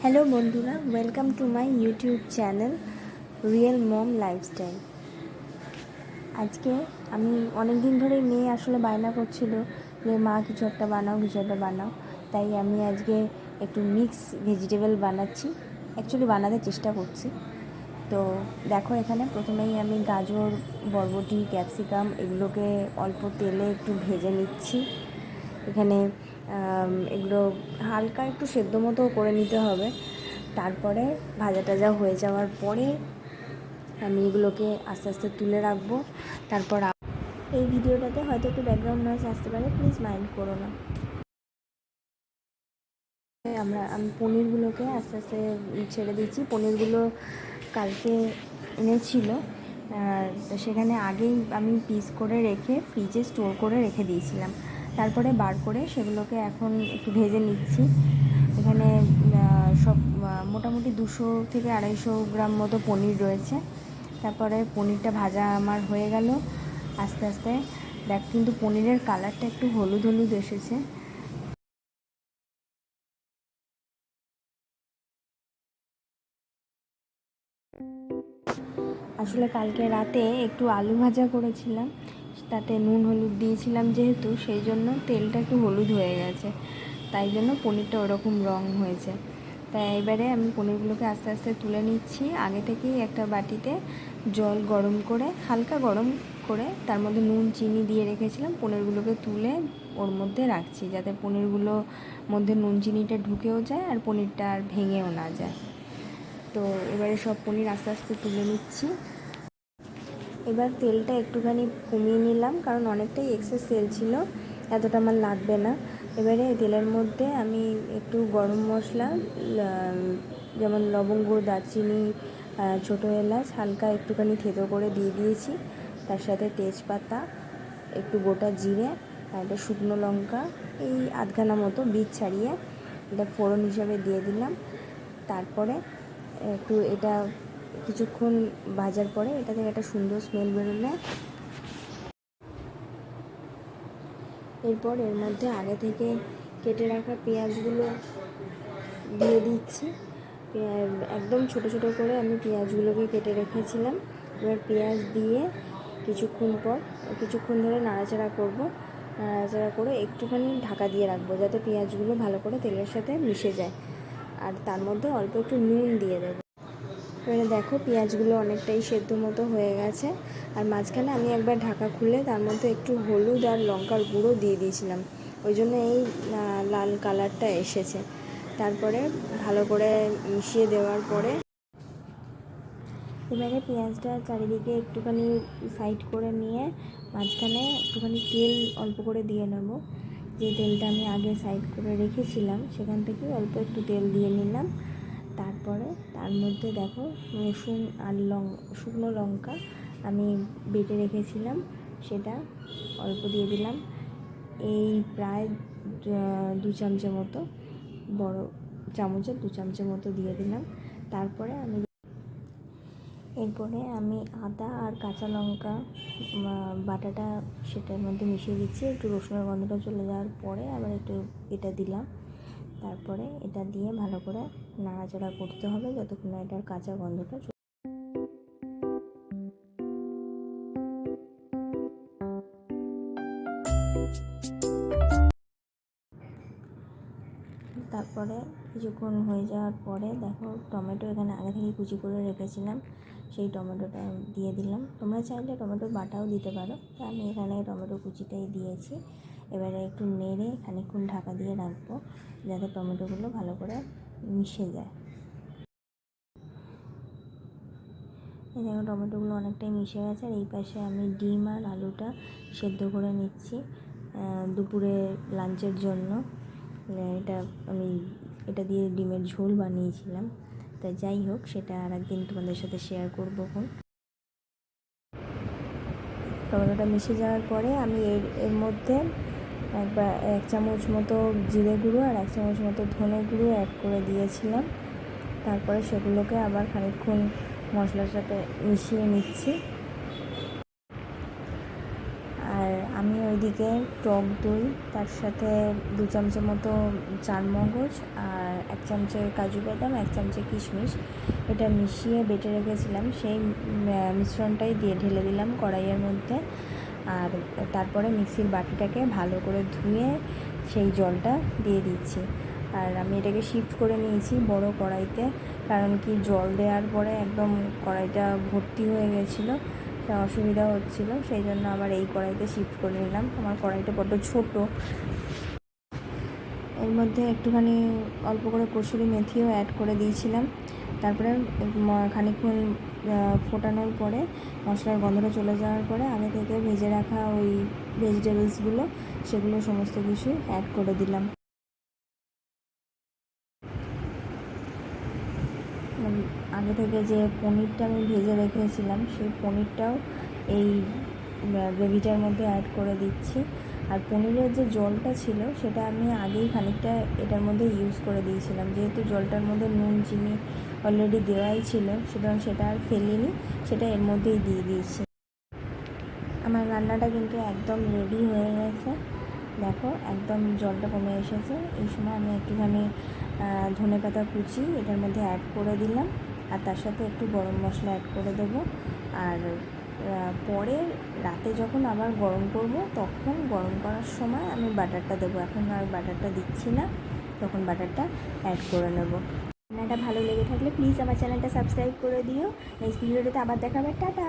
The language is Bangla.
হ্যালো বন্ধুরা, welcome to my YouTube channel Real Mom Lifestyle. আজকে আমি অনেক দিন ধরেই মেয়ে আসলে বায়না করছিল যে মা কিছু একটা বানাও, তাই আমি আজকে একটু মিক্স ভেজিটেবল বানাচ্ছি, অ্যাকচুয়ালি বানাতে চেষ্টা করছি। তো দেখো, এখানে প্রথমেই আমি গাজর, বরবটি, ক্যাপসিকাম এগুলোকে অল্প তেলে একটু ভেজে নিচ্ছি। এখানে এগুলো হালকা একটু সেদ্ধ মতো করে নিতে হবে। তারপরে ভাজা টাজা হয়ে যাওয়ার পরে আমি এগুলোকে আস্তে আস্তে তুলে রাখবো। তারপর এই ভিডিওটাতে হয়তো একটু ব্যাকগ্রাউন্ড নয়েজ আসতে পারে, প্লিজ মাইন্ড করো না। আমি পনিরগুলোকে আস্তে আস্তে ছেড়ে দিচ্ছি। পনিরগুলো কালকে এনেছিল, আর সেখানে আগেই আমি পিস করে রেখে ফ্রিজে স্টোর করে রেখে দিয়েছিলাম। তারপরে বার করে সেগুলোকে এখন একটু ভেজে নিচ্ছি। এখানে সব মোটামুটি 200 থেকে 250 গ্রাম মতো পনির রয়েছে। তারপরে পনিরটা ভাজা আমার হয়ে গেল আস্তে আস্তে। দেখ, কিন্তু পনিরের কালারটা একটু হলুদ হলুদ এসেছে। আসলে কালকে রাতে একটু আলু ভাজা করেছিলাম, তাতে নুন হলুদ দিয়েছিলাম, যেহেতু সেই জন্য তেলটা একটু হলুদ হয়ে গেছে, তাই জন্য পনিরটা ওরকম রং হয়েছে। তাই এবারে আমি পনিরগুলোকে আস্তে আস্তে তুলে নিচ্ছি। আগে থেকেই একটা বাটিতে জল গরম করে, হালকা গরম করে, তার মধ্যে নুন চিনি দিয়ে রেখেছিলাম। পনিরগুলোকে তুলে ওর মধ্যে রাখছি, যাতে পনিরগুলো মধ্যে নুন চিনিটা ঢুকেও যায় আর পনিরটা আর ভেঙেও না যায়। তো এবারে সব পনির আস্তে আস্তে তুলে নিচ্ছি। এবার তেলটা একটুখানি কমিয়ে নিলাম, কারণ অনেকটাই এক্সেস তেল ছিল, এতটা আমার লাগবে না। এবারে তেলের মধ্যে আমি একটু গরম মশলা, যেমন লবঙ্গ, দারচিনি, ছোটো এলাচ হালকা একটুখানি থেতো করে দিয়ে দিয়েছি। তার সাথে তেজপাতা, একটু গোটা জিরে আর একটা শুকনো লঙ্কা, এই আধখানা মতো বীজ ছাড়িয়ে এটা ফোড়ন হিসাবে দিয়ে দিলাম। তারপরে একটু এটা কিছুক্ষণ ভাজার পরে এটা থেকে একটা সুন্দর স্মেল বেরোলে এরপর এর মধ্যে আগে থেকে কেটে রাখা পেঁয়াজগুলো দিয়ে দিচ্ছি। একদম ছোট ছোট করে আমি পেঁয়াজগুলোকে কেটে রেখেছিলাম। এবার পেঁয়াজ দিয়ে কিছুক্ষণ ধরে নাড়াচাড়া করব। নাড়াচাড়া করে একটুখানি ঢাকা দিয়ে রাখবো, যাতে পেঁয়াজগুলো ভালো করে তেলের সাথে মিশে যায়। আর তার মধ্যে অল্প একটু নুন দিয়ে দেবো। এবারে দেখো, পেঁয়াজগুলো অনেকটাই সেদ্ধ মতো হয়ে গেছে। আর মাঝখানে আমি একবার ঢাকা খুলে তার মধ্যে একটু হলুদ আর লঙ্কার গুঁড়ো দিয়ে দিয়েছিলাম, ওই জন্য এই লাল কালারটা এসেছে। তারপরে ভালো করে মিশিয়ে দেওয়ার পরে এবারে পেঁয়াজটা চারিদিকে একটুখানি সাইড করে নিয়ে মাঝখানে একটুখানি তেল অল্প করে দিয়ে নেব। যে তেলটা আমি আগে সাইড করে রেখেছিলাম সেখান থেকে অল্প একটু তেল দিয়ে নিলাম। তারপরে তার মধ্যে দেখো, রসুন আর শুকনো লঙ্কা আমি বেটে রেখেছিলাম, সেটা অল্প দিয়ে দিলাম। এই প্রায় 2 চামচের মতো, বড় চামচের 2 চামচের মতো দিয়ে দিলাম। এরপরে আমি আদা আর কাঁচা লঙ্কা বাটাটা সেটার মধ্যে মিশিয়ে দিচ্ছি। একটু রসুনের গন্ধটা চলে যাওয়ার পরে আবার একটু এটা দিলাম। তারপরে এটা দিয়ে ভালো করে নাড়াচাড়া করতে হবে যতক্ষণ না এটার কাঁচা গন্ধটা তারপরে কিছুক্ষণ হয়ে যাওয়ার পরে দেখো, টমেটো এখানে আগে থেকে কুচি করে রেখেছিলাম, সেই টমেটোটা দিয়ে দিলাম। তোমরা চাইলে টমেটো বাটাও দিতে পারো, আমি এখানে টমেটো কুচিটাই দিয়েছি। এবারে একটু নেড়ে খানিকক্ষণ ঢাকা দিয়ে রাখবো, যাতে টমেটোগুলো ভালো করে মিশে যায়। এই দেখো, টমেটোগুলো অনেকটাই মিশে গেছে। আর এই পাশে আমি ডিম আর আলুটা সেদ্ধ করে নিচ্ছি দুপুরে লাঞ্চের জন্য। এটা দিয়ে ডিমের ঝোল বানিয়েছিলাম, তাই যাই হোক, সেটা আর একদিন তোমাদের সাথে শেয়ার করবো। টমেটোটা মিশে যাওয়ার পরে আমি এর মধ্যে 1 চামচ মতো জিরে গুঁড়ো আর 1 চামচ মতো ধনে গুঁড়ো অ্যাড করে দিয়েছিলাম। তারপরে সেগুলোকে আবার খানিকক্ষণ মশলার সাথে মিশিয়ে নিচ্ছি। আর আমি ওই এদিকে টক দই, তার সাথে 2 চামচের মতো চারমগজ আর 1 চামচের কাজু বাদাম, 1 চামচের কিশমিশ, এটা মিশিয়ে বেটে রেখেছিলাম। সেই মিশ্রণটাই ঢেলে দিলাম কড়াইয়ের মধ্যে। আর তারপরে মিক্সির বাটিটাকে ভালো করে ধুয়ে সেই জলটা দিয়ে দিচ্ছি। আর আমি এটাকে শিফট করে নিয়েছি বড় কড়াইতে, কারণ কি জল দেওয়ার পরে একদম কড়াইটা ভর্তি হয়ে গেছিলো, অসুবিধা হচ্ছিলো, সেই জন্য আবার এই কড়াইতে শিফট করে নিলাম। আমার কড়াইটা বড্ড ছোটো। এর মধ্যে একটুখানি অল্প করে কসুরি মেথিও অ্যাড করে দিয়েছিলাম। তারপরে খানিকক্ষণ ফোটানোর পরে, মশলার গন্ধটা চলে যাওয়ার পরে আগে থেকে ভেজে রাখা ওই ভেজিটেবলসগুলো, সেগুলো সমস্ত কিছু অ্যাড করে দিলাম। আগে থেকে যে পনিরটা আমি ভেজে রেখেছিলাম, সেই পনিরটাও এই গ্রেভিটার মধ্যে অ্যাড করে দিচ্ছি। আর পনিরের যে জলটা ছিল সেটা আমি আগেই খানিকটা এটার মধ্যে ইউজ করে দিয়েছিলাম, যেহেতু জলটার মধ্যে নুন চিনি অলরেডি দেওয়াই ছিল, সুতরাং সেটা আর ফেলিনি, সেটা এর মধ্যেই দিয়ে দিয়েছি। আমার রান্নাটা কিন্তু একদম রেডি হয়ে গেছে। দেখো একদম জলটা কমে এসেছে। এই সময় আমি একটুখানি ধনেপাতা কুচি এটার মধ্যে অ্যাড করে দিলাম, আর তার সাথে একটু গরম মশলা অ্যাড করে দেবো। আর পরে রাতে যখন আবার গরম করব, তখন গরম করার সময় আমি বাটারটা দেবো। এখন আর বাটারটা দিচ্ছি না, তখন বাটারটা অ্যাড করে নেব। রান্নাটা ভালো লেগে থাকলে প্লিজ আমার চ্যানেলটা সাবস্ক্রাইব করে দিও। নেক্সট ভিডিওতে আবার দেখাবে। টাটা।